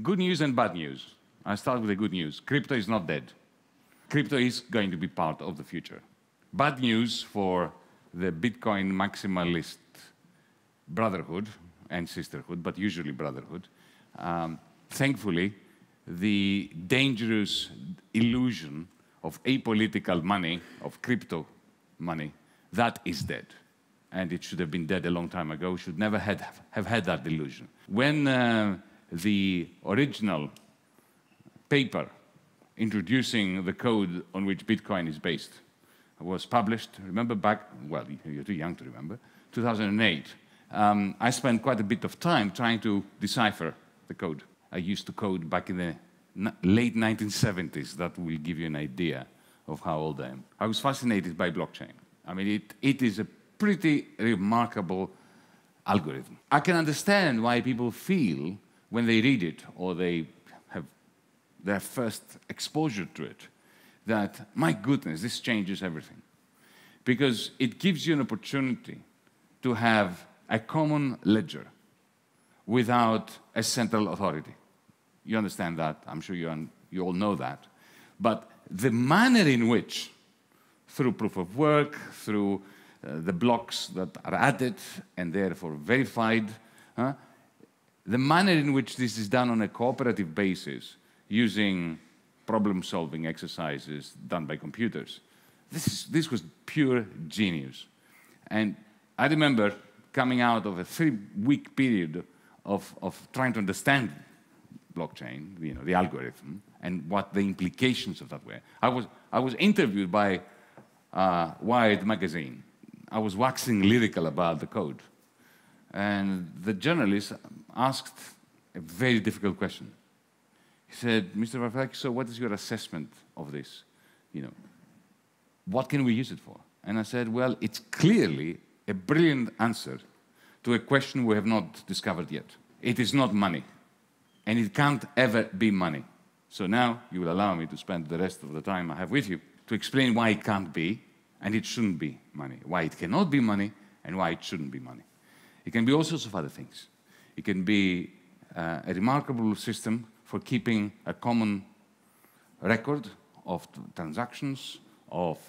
Good news and bad news. I start with the good news. Crypto is not dead. Crypto is going to be part of the future. Bad news for the Bitcoin maximalist brotherhood and sisterhood, but usually brotherhood. Thankfully, the dangerous illusion of apolitical money, of crypto money, that is dead. And it should have been dead a long time ago. Should never have had that illusion. When the original paper introducing the code on which Bitcoin is based was published, remember back, well, you're too young to remember, 2008, I spent quite a bit of time trying to decipher the code. I used to code back in the late 1970s. That will give you an idea of how old I am. I was fascinated by blockchain. I mean, it is a pretty remarkable algorithm. I can understand why people feel when they read it or they have their first exposure to it that, my goodness, this changes everything. Because it gives you an opportunity to have a common ledger without a central authority. You understand that. I'm sure you all know that. But the manner in which, through proof of work, through the blocks that are added and therefore verified, the manner in which this is done on a cooperative basis, using problem-solving exercises done by computers, this was pure genius. And I remember coming out of a 3-week period of trying to understand blockchain, the algorithm, and what the implications of that were. I was interviewed by Wired magazine. I was waxing lyrical about the code. And the journalist asked a very difficult question. He said, Mr. Varoufakis, so what is your assessment of this? What can we use it for? And I said, well, it's clearly a brilliant answer to a question we have not discovered yet. It is not money, and it can't ever be money. So now you will allow me to spend the rest of the time I have with you to explain why it can't be and it shouldn't be money, why it cannot be money and why it shouldn't be money. It can be all sorts of other things. It can be a remarkable system for keeping a common record of transactions, of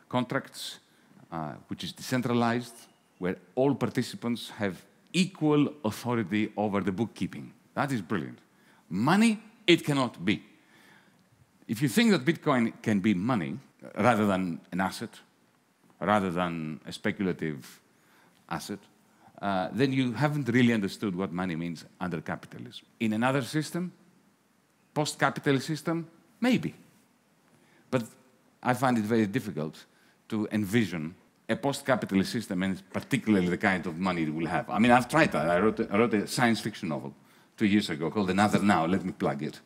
contracts, which is decentralized, where all participants have equal authority over the bookkeeping. That is brilliant. Money, it cannot be. If you think that Bitcoin can be money, rather than an asset, rather than a speculative asset, then you haven't really understood what money means under capitalism. In another system, post-capitalist system, maybe. But I find it very difficult to envision a post-capitalist system, and particularly the kind of money it will have. I mean, I've tried that. I wrote a science fiction novel 2 years ago called Another Now, let me plug it,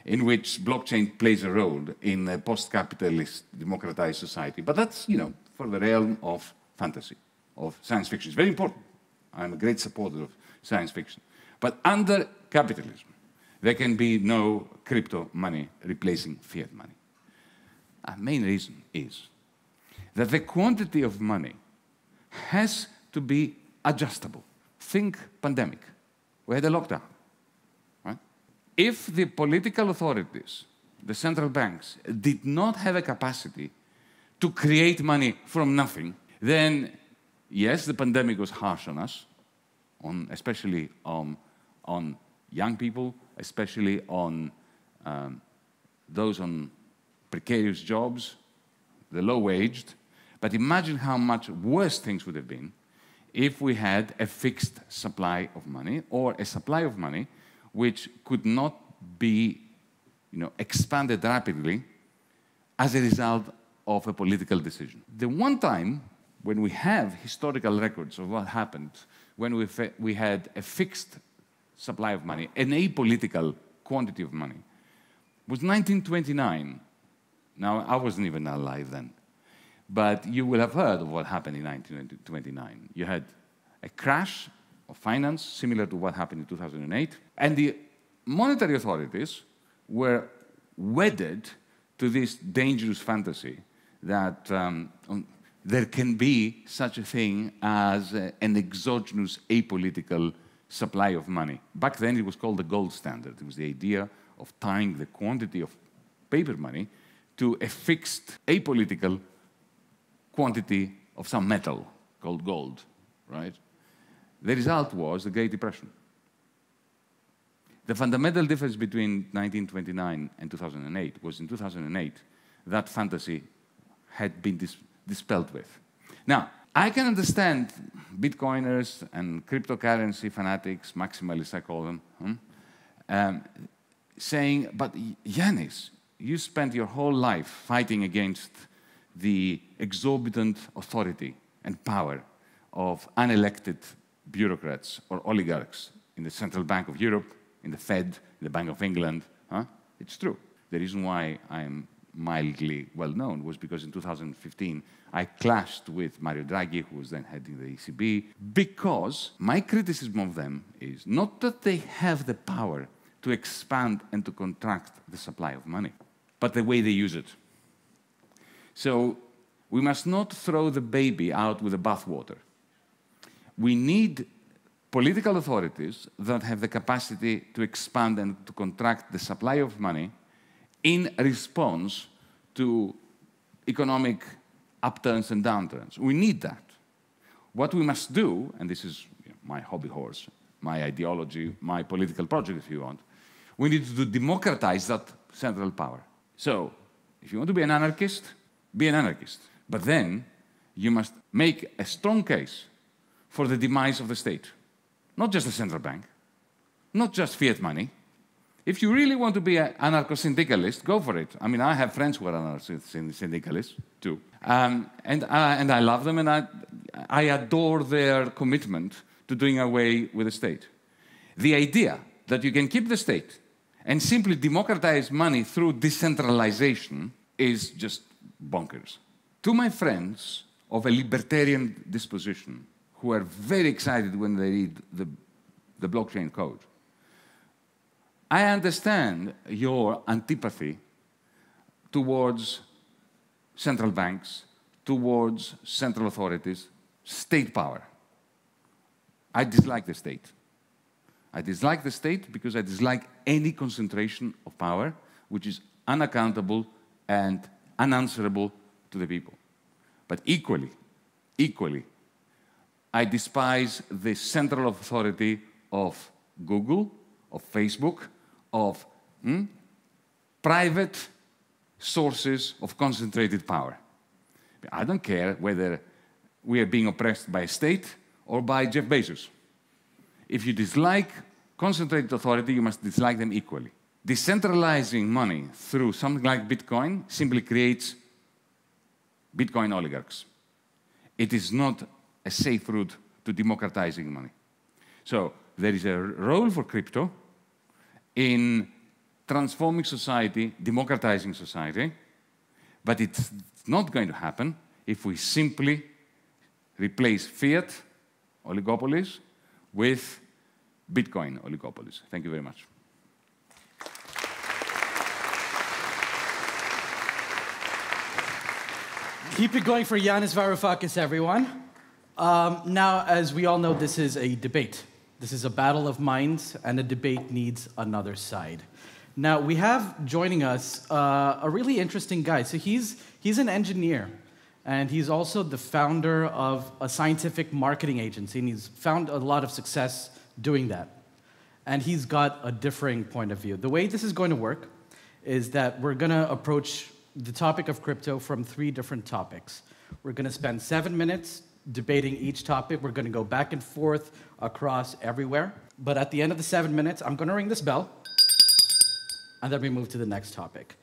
in which blockchain plays a role in a post-capitalist democratized society. But that's, for the realm of fantasy, of science fiction. It's very important. I'm a great supporter of science fiction. But under capitalism, there can be no crypto money replacing fiat money. The main reason is that the quantity of money has to be adjustable. Think pandemic. We had a lockdown. Right? If the political authorities, the central banks, did not have a capacity to create money from nothing, then yes, the pandemic was harsh on us, especially on young people, especially on those on precarious jobs, the low-waged. But imagine how much worse things would have been if we had a fixed supply of money, or a supply of money which could not be expanded rapidly as a result of a political decision. The one time when we have historical records of what happened when we had a fixed supply of money, an apolitical quantity of money, was 1929. Now, I wasn't even alive then. But you will have heard of what happened in 1929. You had a crash of finance, similar to what happened in 2008. And the monetary authorities were wedded to this dangerous fantasy that there can be such a thing as an exogenous apolitical supply of money. Back then, it was called the gold standard. It was the idea of tying the quantity of paper money to a fixed apolitical quantity of some metal called gold, right? The result was the Great Depression. The fundamental difference between 1929 and 2008 was in 2008, that fantasy had been dispelled with. Now, I can understand Bitcoiners and cryptocurrency fanatics, maximalists I call them, saying, but Yanis, you spent your whole life fighting against the exorbitant authority and power of unelected bureaucrats or oligarchs in the Central Bank of Europe, in the Fed, in the Bank of England. It's true. The reason why I'm mildly well-known was because in 2015, I clashed with Mario Draghi, who was then heading the ECB, because my criticism of them is not that they have the power to expand and to contract the supply of money, but the way they use it. So we must not throw the baby out with the bathwater. We need political authorities that have the capacity to expand and to contract the supply of money in response to economic upturns and downturns. We need that. What we must do, and this is my hobby horse, my ideology, my political project, if you want, we need to democratize that central power. So, if you want to be an anarchist, be an anarchist. But then, you must make a strong case for the demise of the state. Not just the central bank, not just fiat money. If you really want to be an anarcho-syndicalist, go for it. I mean, I have friends who are anarcho-syndicalists, too. And I love them, and I adore their commitment to doing away with the state. The idea that you can keep the state and simply democratize money through decentralization is just bonkers. To my friends of a libertarian disposition, who are very excited when they read the blockchain code, I understand your antipathy towards central banks, towards central authorities, state power. I dislike the state. I dislike the state because I dislike any concentration of power which is unaccountable and unanswerable to the people. But equally, I despise the central authority of Google, of Facebook, of private sources of concentrated power. I don't care whether we are being oppressed by a state or by Jeff Bezos. If you dislike concentrated authority, you must dislike them equally. Decentralizing money through something like Bitcoin simply creates Bitcoin oligarchs. It is not a safe route to democratizing money. So there is a role for crypto in transforming society, democratizing society, but it's not going to happen if we simply replace fiat oligopolies with Bitcoin oligopolies. Thank you very much. Keep it going for Yanis Varoufakis, everyone. Now, as we all know, this is a debate. This is a battle of minds, and a debate needs another side. Now, we have joining us a really interesting guy. So he's an engineer, and he's also the founder of a scientific marketing agency, and he's found a lot of success doing that. And he's got a differing point of view. The way this is going to work is that we're going to approach the topic of crypto from 3 different topics. We're going to spend 7 minutes debating each topic. We're going to go back and forth across everywhere. But at the end of the 7 minutes, I'm going to ring this bell, and then we move to the next topic.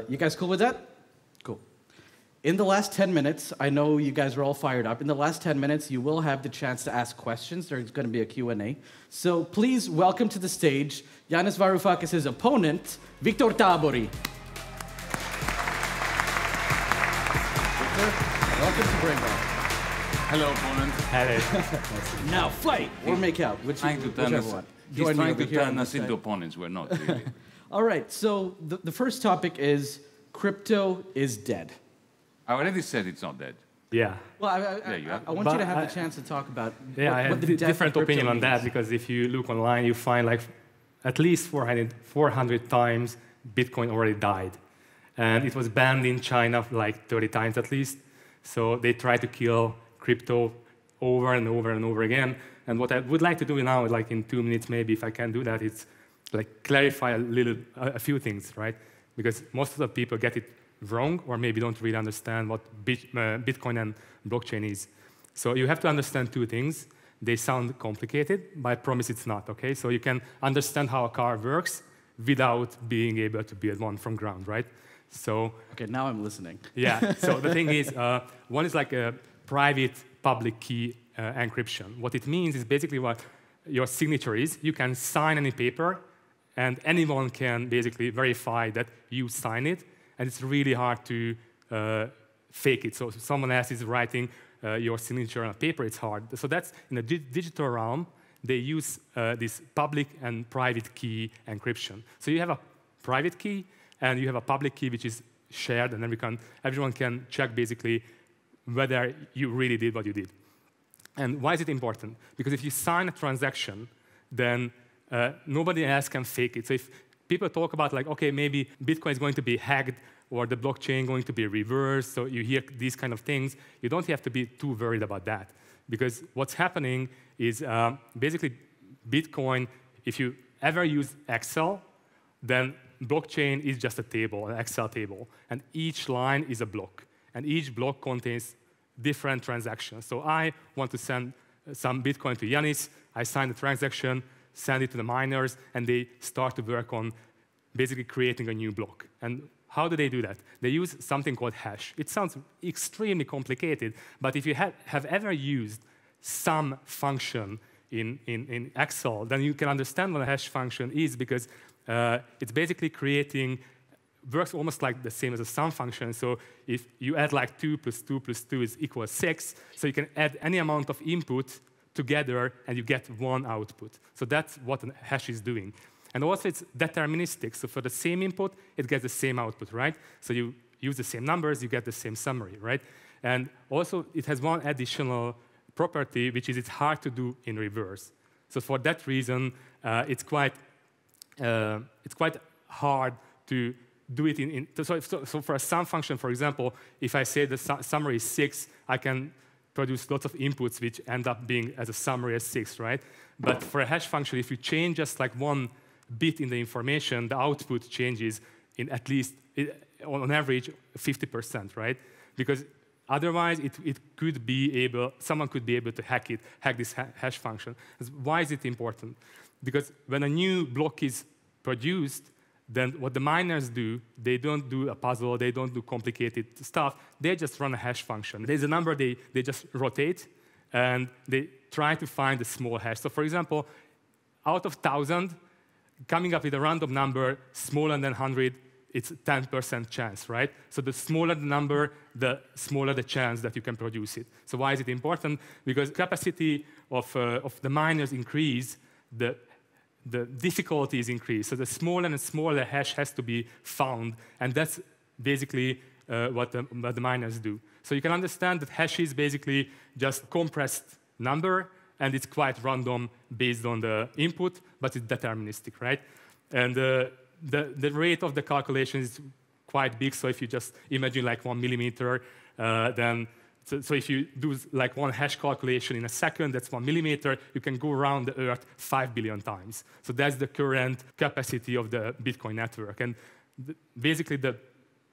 You guys cool with that? Cool. In the last 10 minutes, I know you guys are all fired up. In the last 10 minutes, you will have the chance to ask questions. There's going to be a Q&A. So please welcome to the stage Yanis Varoufakis' opponent, Viktor Tábori. Welcome to Brainball. Hello, opponent. Hello. Now fight or make out. He's trying to turn us into opponents. We're not really. All right, so the first topic is crypto is dead. I already said it's not dead. Yeah. Well, I want you to have the chance to talk about I have the different opinion on that, because if you look online, you find like at least 400 times Bitcoin already died. And it was banned in China like 30 times at least. So they try to kill crypto over and over and over again. And what I would like to do now, like in 2 minutes maybe, if I can do that, it's like clarify a few things, right? Because most of the people get it wrong, or maybe don't really understand what Bitcoin and blockchain is. So you have to understand two things. They sound complicated, but I promise it's not, okay? So you can understand how a car works without being able to build one from ground, right? So okay, now I'm listening. Yeah, so the thing is, one is like a private public key encryption. What it means is basically what your signature is. You can sign any paper, and anyone can basically verify that you sign it, and it's really hard to fake it. So if someone else is writing your signature on a paper, it's hard. So that's in the digital realm, they use this public and private key encryption. So you have a private key, and you have a public key which is shared, and then everyone can check basically whether you really did what you did. And why is it important? Because if you sign a transaction, then nobody else can fake it. So if people talk about like, okay, maybe Bitcoin is going to be hacked, or the blockchain going to be reversed, so you hear these kind of things, you don't have to be too worried about that. Because what's happening is basically Bitcoin, if you ever use Excel, then blockchain is just a table, an Excel table, and each line is a block, and each block contains different transactions. So I want to send some Bitcoin to Yanis, I sign the transaction, send it to the miners, and they start to work on basically creating a new block. And how do they do that? They use something called hash. It sounds extremely complicated, but if you have ever used some function in Excel, then you can understand what a hash function is, because it's basically works almost like the same as a sum function. So if you add like 2 + 2 + 2 is equals 6, so you can add any amount of input together and you get one output. So that's what a hash is doing. And also it's deterministic. So for the same input, it gets the same output, right? So you use the same numbers, you get the same summary, right? And also it has one additional property, which is it's hard to do in reverse. So for that reason, it's quite hard to do it so for a sum function, for example, if I say the summary is 6, I can produce lots of inputs which end up being as a summary as 6, right? But for a hash function, if you change just like one bit in the information, the output changes in at least, on average, 50%, right? Because otherwise, someone could be able to hack this hash function. Why is it important? Because when a new block is produced, then what the miners do, they don't do a puzzle, they don't do complicated stuff, they just run a hash function. There's a number they just rotate, and they try to find a small hash. So for example, out of 1,000, coming up with a random number smaller than 100, it's a 10% chance, right? So the smaller the number, the smaller the chance that you can produce it. So why is it important? Because capacity of the miners increase, the difficulty is increased. So the smaller and smaller hash has to be found, and that's basically what the miners do. So you can understand that hash is basically just compressed number, and it's quite random based on the input, but it's deterministic, right? And the rate of the calculation is quite big. So if you just imagine like 1 millimeter, then so if you do like one hash calculation in a second, that's 1 millimeter, you can go around the Earth 5 billion times. So that's the current capacity of the Bitcoin network. And basically, the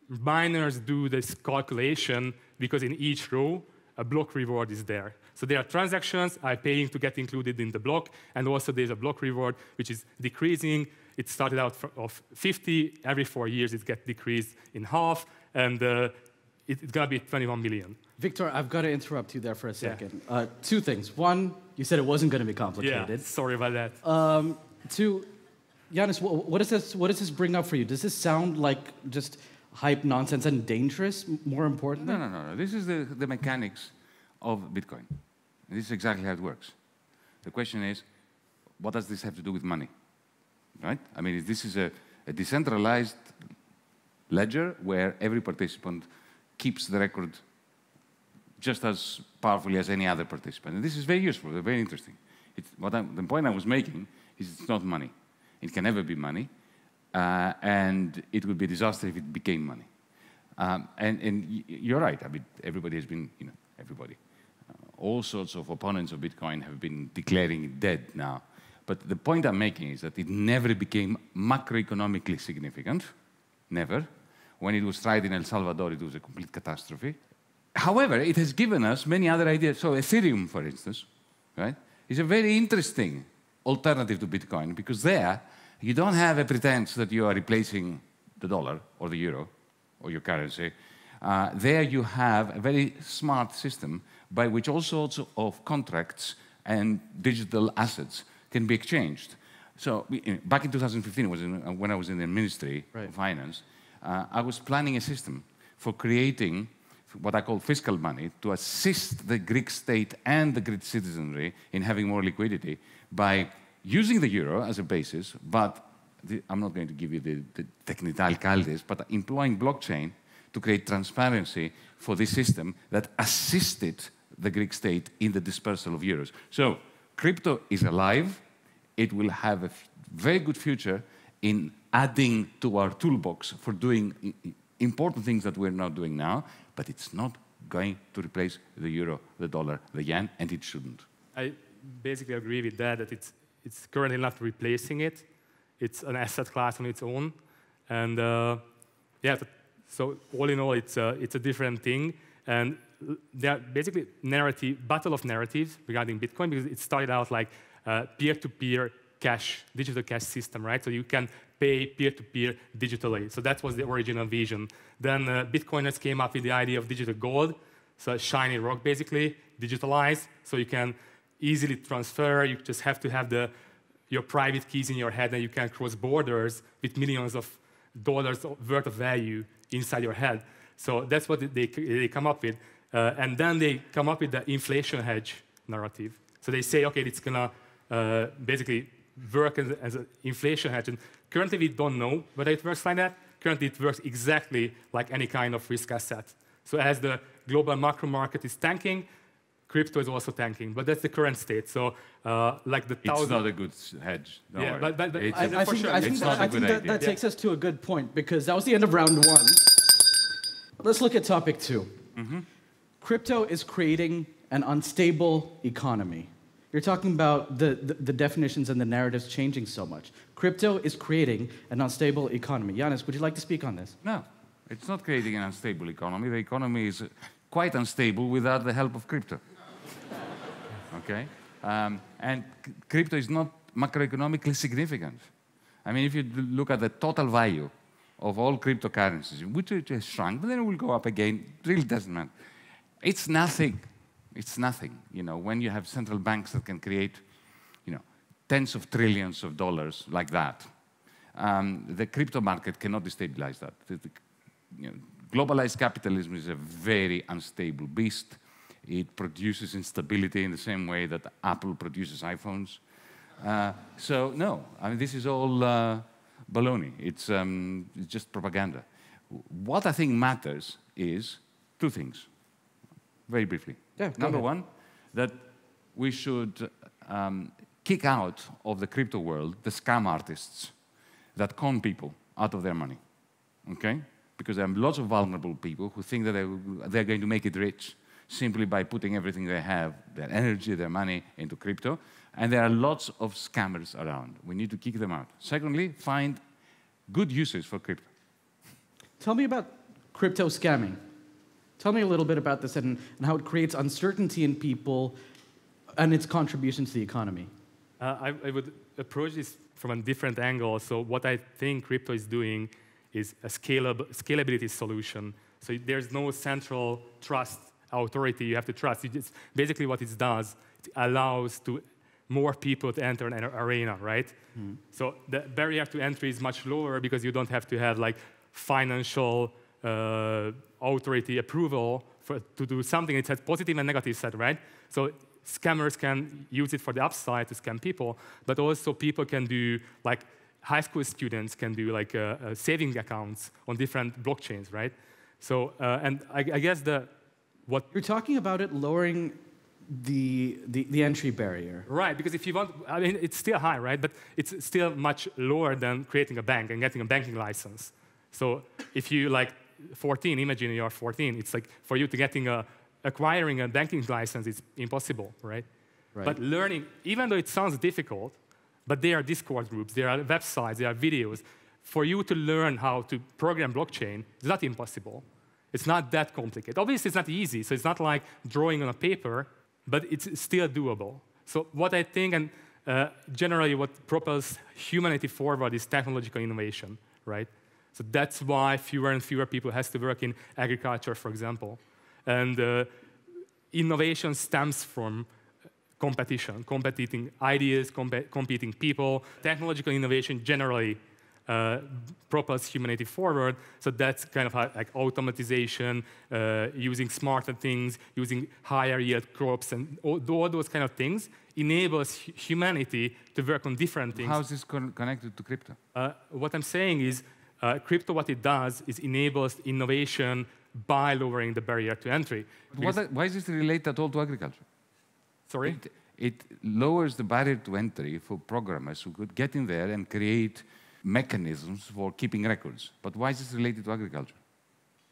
miners do this calculation because in each row, a block reward is there. So there are transactions I'm paying to get included in the block, and also there's a block reward which is decreasing. It started out of 50. Every 4 years, it gets decreased in half, and it's going to be 21 million. Victor, I've got to interrupt you there for a second. Yeah. Two things. One, you said it wasn't going to be complicated. Yeah, sorry about that. Two, Yanis, what does this bring up for you? Does this sound like just hype nonsense and dangerous, more importantly? No. This is the mechanics of Bitcoin. This is exactly how it works. The question is, what does this have to do with money? Right? I mean, this is a decentralized ledger where every participant keeps the record just as powerfully as any other participant. And this is very useful, very interesting. The point I was making is it's not money. It can never be money, and it would be a disaster if it became money. And you're right. I mean, everybody has been, everybody. All sorts of opponents of Bitcoin have been declaring it dead now. But the point I'm making is that it never became macroeconomically significant, never. When it was tried in El Salvador, it was a complete catastrophe. However, it has given us many other ideas. So Ethereum, for instance, right, is a very interesting alternative to Bitcoin, because there you don't have a pretense that you are replacing the dollar or the euro or your currency. There you have a very smart system by which all sorts of contracts and digital assets can be exchanged. So back in 2015, when I was in the Ministry of Finance, I was planning a system for creating what I call fiscal money to assist the Greek state and the Greek citizenry in having more liquidity by using the euro as a basis, but I'm not going to give you the technicalities, but employing blockchain to create transparency for this system that assisted the Greek state in the dispersal of euros. So crypto is alive. It will have a very good future in adding to our toolbox for doing important things that we're not doing now, but it's not going to replace the euro, the dollar, the yen, and it shouldn't. I basically agree with that it's currently not replacing it. It's an asset class on its own. And yeah, so all in all, it's a different thing. And there are basically battle of narratives regarding Bitcoin, because it started out like peer-to-peer cash, digital cash system, right? So you can pay peer-to-peer digitally. So that was the original vision. Then Bitcoiners came up with the idea of digital gold, so a shiny rock basically, digitalized, so you can easily transfer. You just have to have your private keys in your head, and you can cross borders with millions of dollars worth of value inside your head. So that's what they come up with. And then they come up with the inflation hedge narrative. So they say, okay, it's going to basically work as an inflation hedge. And currently, we don't know whether it works like that. Currently, it works exactly like any kind of risk asset. So as the global macro market is tanking, crypto is also tanking. But that's the current state. So like the It's not a good hedge. Yeah, but I think that takes us to a good point, because that was the end of round one. Let's look at topic two. Mm-hmm. Crypto is creating an unstable economy. You're talking about the definitions and the narratives changing so much. Crypto is creating an unstable economy. Yanis, would you like to speak on this? No, it's not creating an unstable economy. The economy is quite unstable without the help of crypto. Okay? And crypto is not macroeconomically significant. I mean, if you look at the total value of all cryptocurrencies, which it has shrunk, but then it will go up again, it really doesn't matter. It's nothing. It's nothing. When you have central banks that can create, tens of trillions of dollars like that, the crypto market cannot destabilize that. Globalized capitalism is a very unstable beast. It produces instability in the same way that Apple produces iPhones. So no, I mean, this is all baloney. It's just propaganda. What I think matters is two things, very briefly. Yeah, Number one, that we should kick out of the crypto world the scam artists that con people out of their money, okay? Because there are lots of vulnerable people who think that they're going to make it rich simply by putting everything they have, their energy, their money, into crypto. And there are lots of scammers around. We need to kick them out. Secondly, find good uses for crypto. Tell me about crypto scamming. Tell me a little bit about this and how it creates uncertainty in people and its contribution to the economy. I would approach this from a different angle. So what I think crypto is doing is a scalability solution. So there's no central trust authority you have to trust. Basically what it does, it allows more people to enter an arena, right? Mm. So the barrier to entry is much lower because you don't have to have like financial authority approval to do something. It has positive and negative side, right? So scammers can use it for the upside to scam people, but also people can do, like high school students can do like saving accounts on different blockchains, right? So, and I guess what... You're talking about it lowering the entry barrier. Right, because if you want, I mean, it's still high, right? But it's still much lower than creating a bank and getting a banking license. So if you, like, 14, imagine you're 14, it's like, for you to acquiring a banking license is impossible, right? But learning, even though it sounds difficult, but there are Discord groups, there are websites, there are videos. For you to learn how to program blockchain, it's not impossible. It's not that complicated. Obviously, it's not easy, so it's not like drawing on a paper, but it's still doable. So what I think, and generally what propels humanity forward is technological innovation, right? So that's why fewer and fewer people have to work in agriculture, for example. And innovation stems from competition, competing ideas, competing people. Technological innovation generally propels humanity forward. So that's kind of like automatization, using smarter things, using higher yield crops, and all those kind of things enables humanity to work on different things. How is this connected to crypto? What I'm saying is, crypto, what it does is enables innovation by lowering the barrier to entry. Why is this related at all to agriculture? Sorry? It lowers the barrier to entry for programmers who could get in there and create mechanisms for keeping records. But why is this related to agriculture?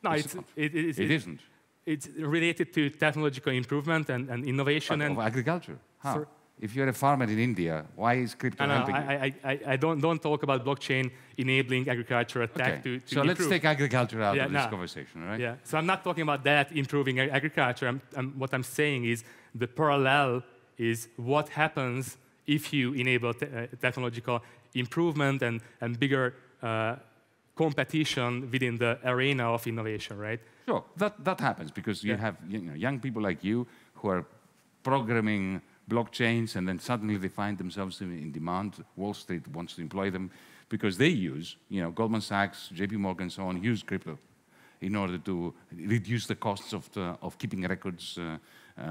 No, it isn't. It's related to technological improvement and innovation. Of agriculture? How? Sorry? If you're a farmer in India, why is crypto helping you? I don't talk about blockchain enabling agricultural tech to So improve. Let's take agriculture out of this conversation, right? Yeah. So I'm not talking about that improving agriculture. What I'm saying is the parallel is what happens if you enable technological improvement and bigger competition within the arena of innovation, right? Sure, that happens because you have young people like you who are programming blockchains, and then suddenly they find themselves in demand. Wall Street wants to employ them because they use, Goldman Sachs, JP Morgan, so on, use crypto in order to reduce the costs of keeping records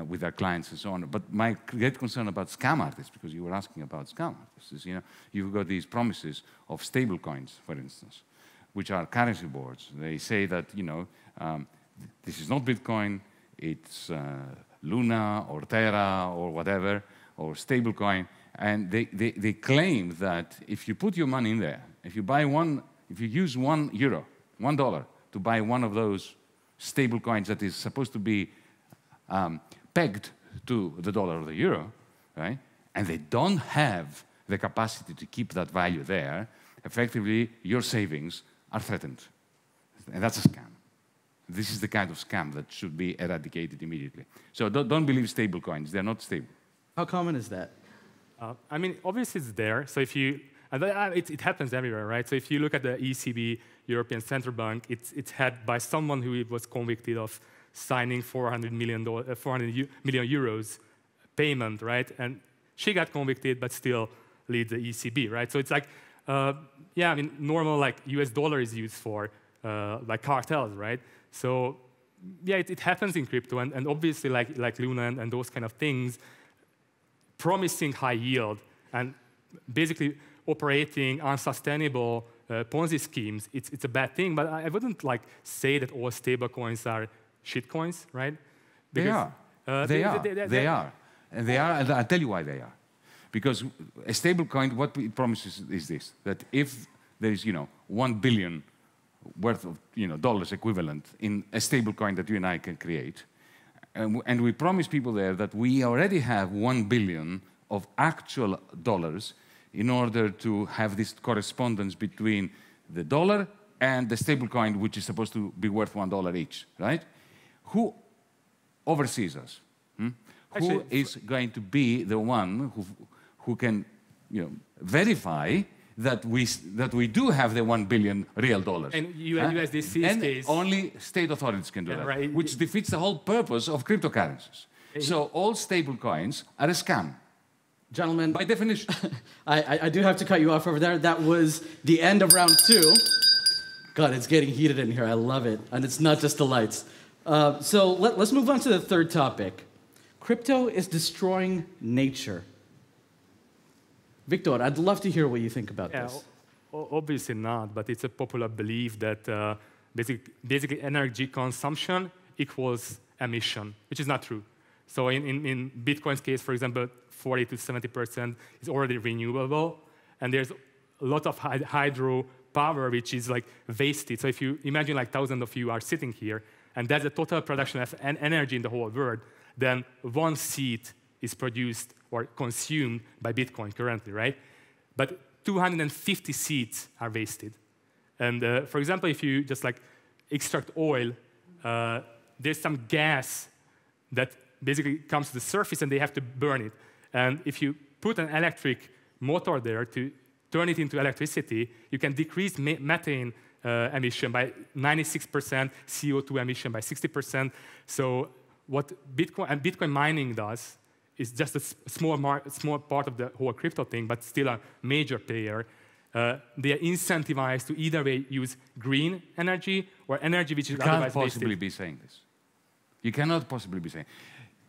with their clients and so on. But my great concern about scam artists, because you were asking about scam artists, is you've got these promises of stable coins, for instance, which are currency boards. They say that this is not Bitcoin, it's Luna or Terra or whatever, or stablecoin, and they claim that if you put your money in there, if you use €1, $1 to buy one of those stable coins that is supposed to be pegged to the dollar or the euro, right? And they don't have the capacity to keep that value there, effectively your savings are threatened. And that's a scam. This is the kind of scam that should be eradicated immediately. So don't believe stable coins. They're not stable. How common is that? I mean, obviously it's there. So if you, it happens everywhere, right? So if you look at the ECB, European Central Bank, it's had by someone who was convicted of signing 400 million euros payment, right? And she got convicted, but still leads the ECB, right? So it's like, yeah, I mean, normal like US dollar is used for like cartels, right? So yeah, it happens in crypto, and obviously like Luna and those kind of things, promising high yield and basically operating unsustainable Ponzi schemes, it's a bad thing. But I wouldn't like say that all stable coins are shit coins, right? Because they are. And they are, and I'll tell you why they are. Because a stable coin, what it promises is this, that if there is, 1 billion worth of, dollars equivalent in a stable coin that you and I can create, and we promise people there that we already have 1 billion of actual dollars in order to have this correspondence between the dollar and the stable coin, which is supposed to be worth $1 each, right? Who oversees us? Who is going to be the one who can verify that we do have the 1 billion real dollars? And USDC and only state authorities can do that, right. Which defeats the whole purpose of cryptocurrencies. So all stable coins are a scam. Gentlemen, by definition. I do have to cut you off over there. That was the end of round 2. God, it's getting heated in here. I love it. And it's not just the lights. So let's move on to the third topic. Crypto is destroying nature. Victor, I'd love to hear what you think about this. Obviously not, but it's a popular belief that basically energy consumption equals emission, which is not true. So in Bitcoin's case, for example, 40 to 70% is already renewable, and there's a lot of hydro power which is like wasted. So if you imagine like thousands of you are sitting here, and that's the total production of energy in the whole world, then 1 seed is produced or consumed by Bitcoin currently, right? But 250 seeds are wasted. And for example, if you just like extract oil, there's some gas that basically comes to the surface and they have to burn it. And if you put an electric motor there to turn it into electricity, you can decrease methane emission by 96%, CO2 emission by 60%. So what Bitcoin mining does is just a small part of the whole crypto thing, but still a major player. They are incentivized to either way use green energy or energy which is otherwise wasted. You can't possibly be saying this. You cannot possibly be saying.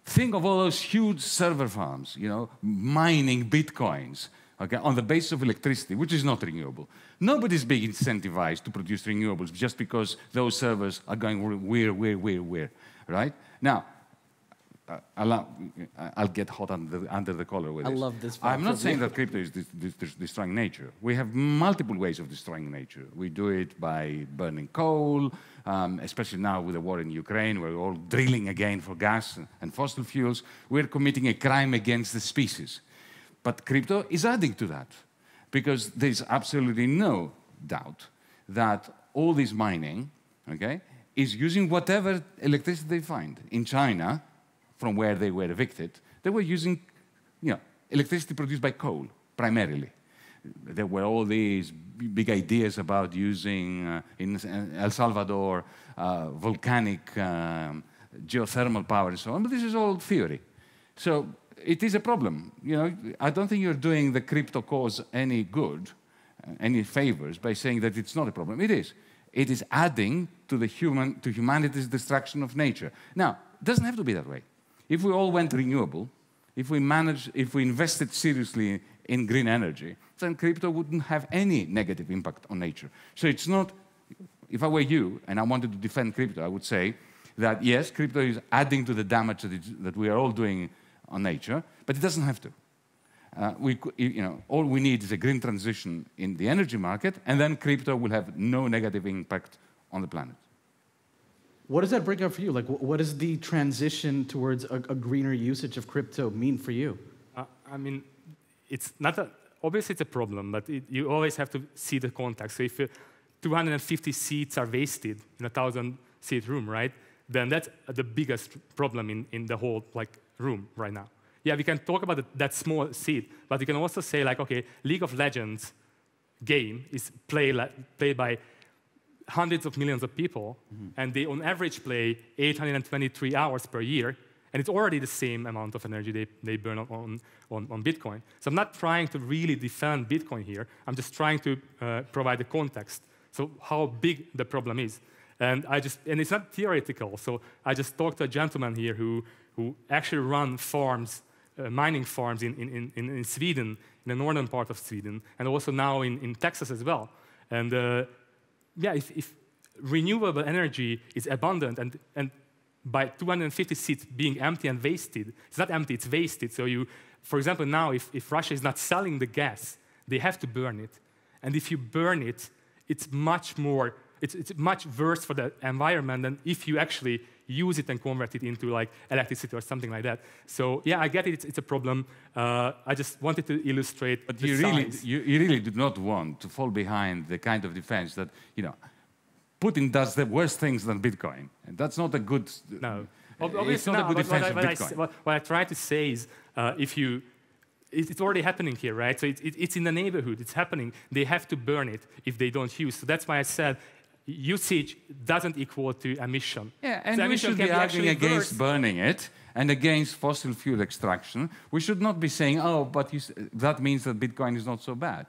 Think of all those huge server farms, you know, mining bitcoins, okay, on the basis of electricity, which is not renewable. Nobody's being incentivized to produce renewables just because those servers are going where, right? Now, I'll get hot under the collar with this. I love this. I'm not saying that crypto is destroying nature. We have multiple ways of destroying nature. We do it by burning coal, especially now with the war in Ukraine, we're all drilling again for gas and fossil fuels. We're committing a crime against the species. But crypto is adding to that, because there's absolutely no doubt that all this mining, okay, is using whatever electricity they find. In China, from where they were evicted, they were using, you know, electricity produced by coal, primarily. There were all these big ideas about using, in El Salvador, volcanic geothermal power and so on, but this is all theory. So it is a problem. You know, I don't think you're doing the crypto cause any good, any favors, by saying that it's not a problem. It is. It is adding to humanity's destruction of nature. Now, it doesn't have to be that way. If we all went renewable, if we invested seriously in green energy, then crypto wouldn't have any negative impact on nature. So it's not, if I were you and I wanted to defend crypto, I would say that yes, crypto is adding to the damage that we are all doing on nature, but it doesn't have to. All we need is a green transition in the energy market, and then crypto will have no negative impact on the planet. What does that bring up for you? Like, what does the transition towards a greener usage of crypto mean for you? I mean, it's not obviously it's a problem, but you always have to see the context. So if 250 seats are wasted in a 1,000-seat room, right, then that's the biggest problem in the whole room right now. Yeah, we can talk about that small seat, but you can also say okay, League of Legends game is played by hundreds of millions of people, and they on average play 823 hours per year, and it's already the same amount of energy they burn on Bitcoin. So I'm not trying to really defend Bitcoin here. I'm just trying to provide the context, so how big the problem is. And it's not theoretical. So I just talked to a gentleman here who actually run farms, mining farms in Sweden, in the northern part of Sweden, and also now in Texas as well. And yeah, if renewable energy is abundant and by 250 seats being empty and wasted, it's not empty, it's wasted. So for example, now if Russia is not selling the gas, they have to burn it. And if you burn it, it's much worse for the environment than if you actually use it and convert it into electricity or something like that. So yeah, I get it, it's a problem. I just wanted to illustrate but the science. You really do not want to fall behind the kind of defense that, Putin does the worst things than Bitcoin. And that's not a good... No. It's not a good defense of Bitcoin. What I try to say is, it's already happening here, right? So it's in the neighborhood, it's happening. They have to burn it if they don't use. So that's why I said usage doesn't equal to emission. Yeah, and so we should be arguing against burning it and against fossil fuel extraction. We should not be saying, oh, but that means that Bitcoin is not so bad.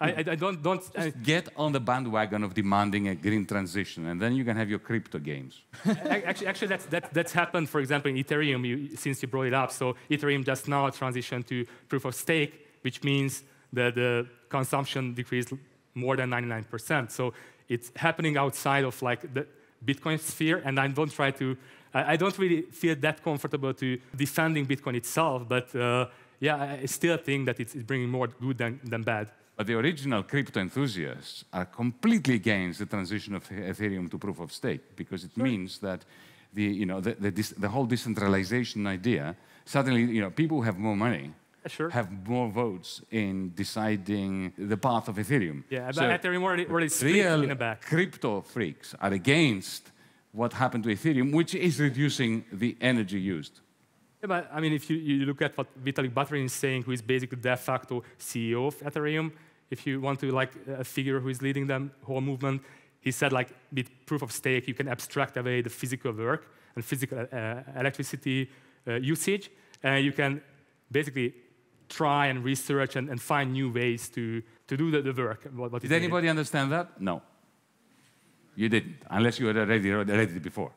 I don't get on the bandwagon of demanding a green transition, and then you can have your crypto games. Actually, that's happened, for example, in Ethereum, since you brought it up. So Ethereum just now transitioned to proof of stake, which means that the consumption decreased more than 99%. So it's happening outside of the Bitcoin sphere, and I don't try to I don't really feel that comfortable to defending Bitcoin itself, but yeah, I still think that it's bringing more good than bad. But the original crypto enthusiasts are completely against the transition of Ethereum to proof of stake, because it means that the whole decentralization idea, suddenly people who have more money have more votes in deciding the path of Ethereum. Yeah, but Ethereum already split in the back. Crypto freaks are against what happened to Ethereum, which is reducing the energy used. Yeah, but I mean, if you look at what Vitalik Buterin is saying, who is basically de facto CEO of Ethereum, if you want to a figure who is leading the whole movement, he said with proof of stake, you can abstract away the physical work and physical electricity usage, and you can basically try and research and find new ways to do the work. Did anybody understand that? No. You didn't, unless you had read it before.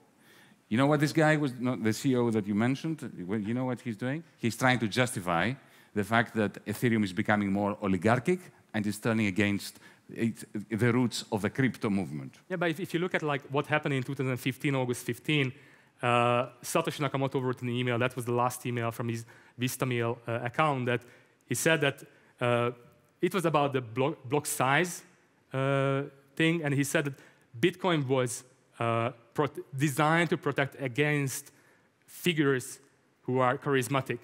You know what this guy was, the CEO that you mentioned, you know what he's doing? He's trying to justify the fact that Ethereum is becoming more oligarchic and is turning against the roots of the crypto movement. Yeah, but if you look at what happened in 2015, August 15, Satoshi Nakamoto wrote an email, that was the last email from his Vistamail account, that he said that it was about the block size thing, and he said that Bitcoin was designed to protect against figures who are charismatic.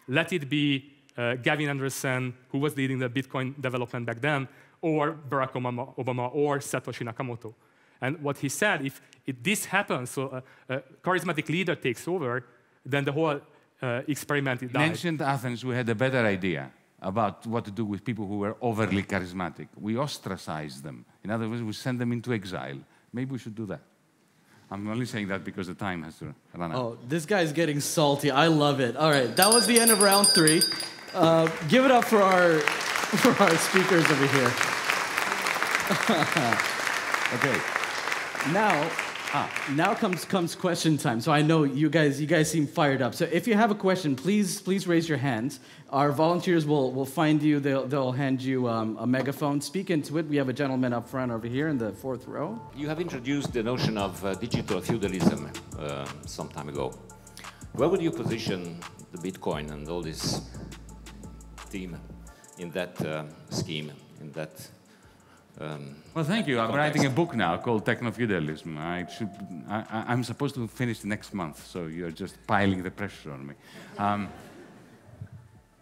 Let it be Gavin Anderson, who was leading the Bitcoin development back then, or Barack Obama, or Satoshi Nakamoto. And what he said, if this happens, so a charismatic leader takes over, then the whole experiment dies. In ancient Athens, we had a better idea about what to do with people who were overly charismatic. We ostracized them. In other words, we send them into exile. Maybe we should do that. I'm only saying that because the time has to run out. Oh, this guy's getting salty. I love it. All right, that was the end of round 3. Give it up for our speakers over here. Okay. Now comes question time. So I know you guys seem fired up. So if you have a question, please raise your hands. Our volunteers will find you. They'll hand you a megaphone. Speak into it. We have a gentleman up front over here in the 4th row. You have introduced the notion of digital feudalism some time ago. Where would you position the Bitcoin and all this theme in that scheme, in that well, thank you. I'm writing a book now called Techno-Feudalism. I'm supposed to finish next month, so you're just piling the pressure on me.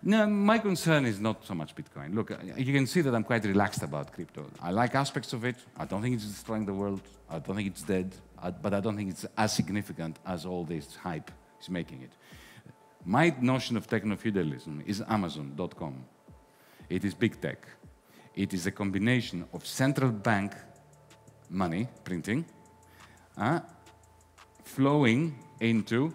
No, my concern is not so much Bitcoin. Look, you can see that I'm quite relaxed about crypto. I like aspects of it. I don't think it's destroying the world. I don't think it's dead. But I don't think it's as significant as all this hype is making it. My notion of techno-feudalism is Amazon.com. It is big tech. It is a combination of central bank money, printing, flowing into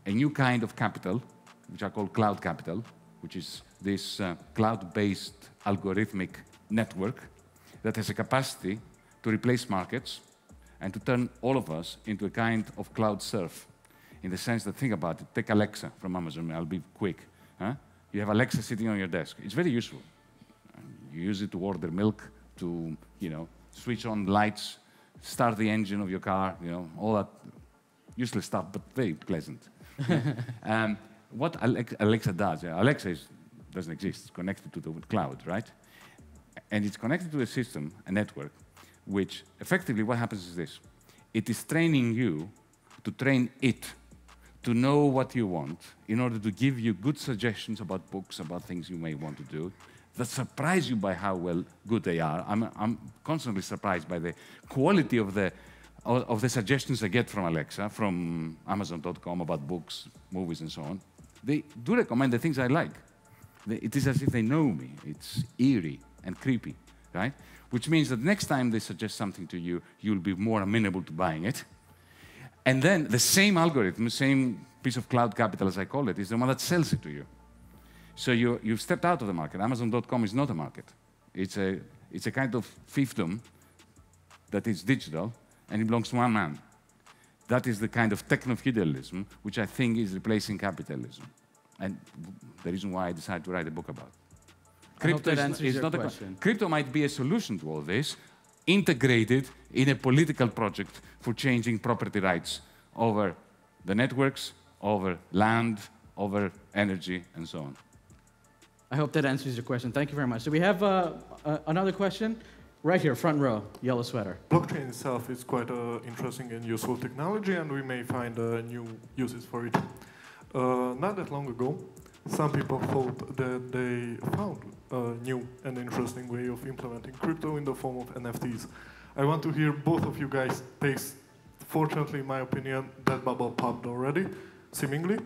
a new kind of capital, which I call cloud capital, which is this cloud-based algorithmic network that has a capacity to replace markets and to turn all of us into a kind of cloud serf, in the sense that, think about it, take Alexa from Amazon, I'll be quick. You have Alexa sitting on your desk. It's very useful. You use it to order milk, to switch on lights, start the engine of your car, all that useless stuff, but very pleasant. What Alexa does, Alexa doesn't exist. It's connected to the cloud, right? And it's connected to a system, a network, which effectively what happens is this. It is training you to train it to know what you want in order to give you good suggestions about books, about things you may want to do, that surprise you by how good they are. I'm constantly surprised by the quality of the suggestions I get from Alexa, from Amazon.com about books, movies, and so on. They do recommend the things I like. It is as if they know me. It's eerie and creepy, right? Which means that next time they suggest something to you, you'll be more amenable to buying it. And then the same algorithm, the same piece of cloud capital, as I call it, is the one that sells it to you. So you've stepped out of the market. Amazon.com is not a market. It's a kind of fiefdom that is digital, and it belongs to one man. That is the kind of techno-feudalism which I think is replacing capitalism. And the reason why I decided to write a book about it. I hope that answers your question. Crypto might be a solution to all this, integrated in a political project for changing property rights over the networks, over land, over energy, and so on. I hope that answers your question. Thank you very much. Do we have another question? Right here, front row, yellow sweater. Blockchain itself is quite an interesting and useful technology, and we may find new uses for it. Not that long ago, some people thought that they found a new and interesting way of implementing crypto in the form of NFTs. I want to hear both of you guys' takes. Fortunately, in my opinion, that bubble popped already, seemingly.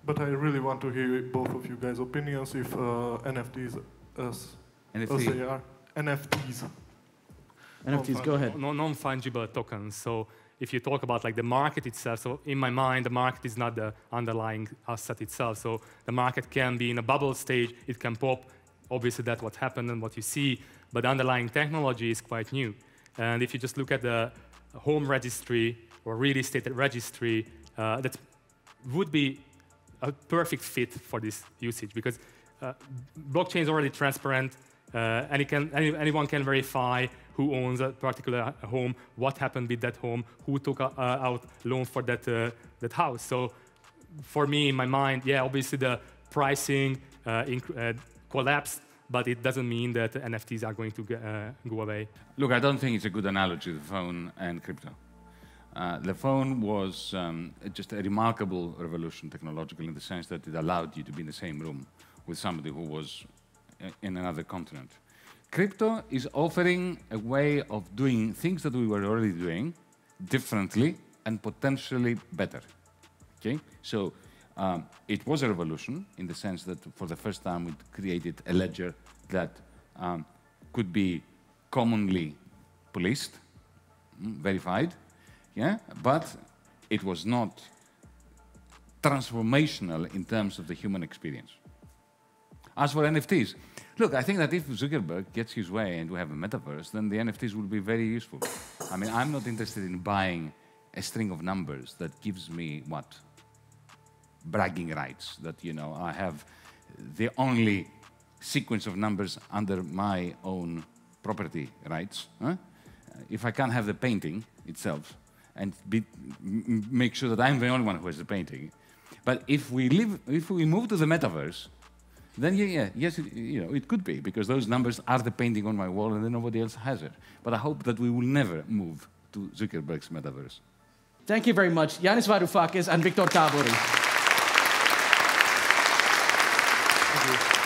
But I really want to hear both of you guys' opinions if NFTs as they are. NFTs. NFTs, go ahead. Non-fungible tokens. So if you talk about like the market itself, so in my mind, the market is not the underlying asset itself. So the market can be in a bubble stage, it can pop. Obviously, that's what happened and what you see. But the underlying technology is quite new. And if you just look at the home registry or real estate registry, that would be a perfect fit for this usage because blockchain is already transparent. Anyone can verify who owns a particular home, what happened with that home, who took out loan for that house. So for me, in my mind, yeah, obviously the pricing collapsed, but it doesn't mean that NFTs are going to go away. Look, I don't think it's a good analogy, the phone and crypto. The phone was just a remarkable revolution technological in the sense that it allowed you to be in the same room with somebody who was in another continent. Crypto is offering a way of doing things that we were already doing differently and potentially better. Okay? So it was a revolution in the sense that for the first time it created a ledger that could be commonly policed, verified, yeah? But it was not transformational in terms of the human experience. As for NFTs, look, I think that if Zuckerberg gets his way and we have a metaverse, then the NFTs will be very useful. I mean, I'm not interested in buying a string of numbers that gives me, what? Bragging rights, that, you know, I have the only sequence of numbers under my own property rights. Huh? If I can't have the painting itself and make sure that I'm the only one who has the painting. But if we move to the metaverse, then yes, it could be, because those numbers are the painting on my wall and then nobody else has it. But I hope that we will never move to Zuckerberg's metaverse. Thank you very much, Yanis Varoufakis and Viktor Tábori. Thank you.